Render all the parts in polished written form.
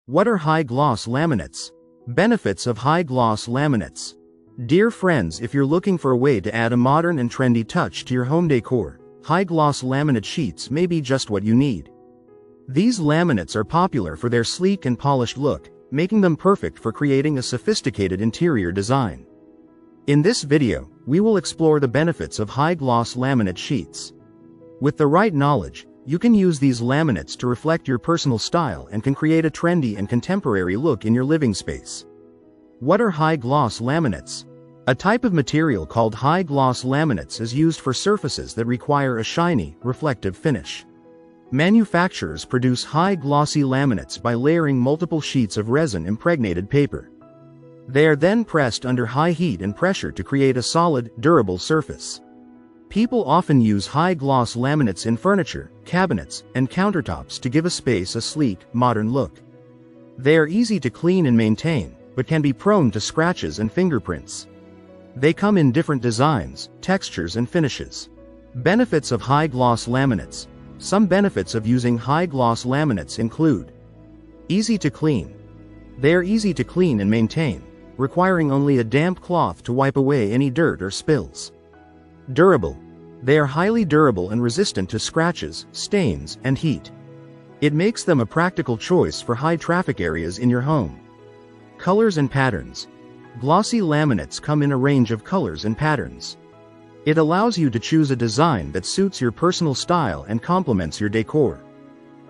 What are high-gloss laminates? Benefits of high-gloss laminates. Dear friends, if you're looking for a way to add a modern and trendy touch to your home decor, high-gloss laminate sheets may be just what you need. These laminates are popular for their sleek and polished look, making them perfect for creating a sophisticated interior design. In this video, we will explore the benefits of high-gloss laminate sheets. With the right knowledge, you can use these laminates to reflect your personal style and can create a trendy and contemporary look in your living space. What are high-gloss laminates? A type of material called high-gloss laminates is used for surfaces that require a shiny, reflective finish. Manufacturers produce high-glossy laminates by layering multiple sheets of resin-impregnated paper. They are then pressed under high heat and pressure to create a solid, durable surface. People often use high-gloss laminates in furniture, cabinets, and countertops to give a space a sleek, modern look. They are easy to clean and maintain, but can be prone to scratches and fingerprints. They come in different designs, textures, and finishes. Benefits of high-gloss laminates. Some benefits of using high-gloss laminates include: easy to clean. They are easy to clean and maintain, requiring only a damp cloth to wipe away any dirt or spills. Durable. They are highly durable and resistant to scratches, stains, and heat. It makes them a practical choice for high traffic areas in your home. Colors and patterns. Glossy laminates come in a range of colors and patterns. It allows you to choose a design that suits your personal style and complements your decor.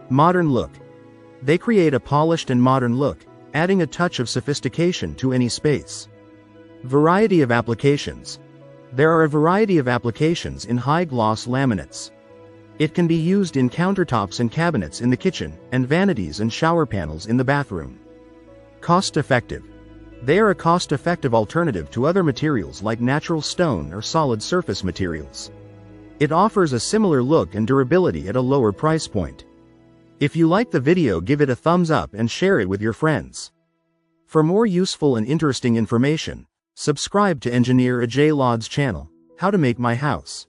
Modern look. They create a polished and modern look, adding a touch of sophistication to any space. Variety of applications. There are a variety of applications in high-gloss laminates. It can be used in countertops and cabinets in the kitchen, and vanities and shower panels in the bathroom. Cost-effective. They are a cost-effective alternative to other materials like natural stone or solid surface materials. It offers a similar look and durability at a lower price point. If you like the video, give it a thumbs up and share it with your friends. For more useful and interesting information, subscribe to Engineer Ajay Lod's channel, How to Make My House.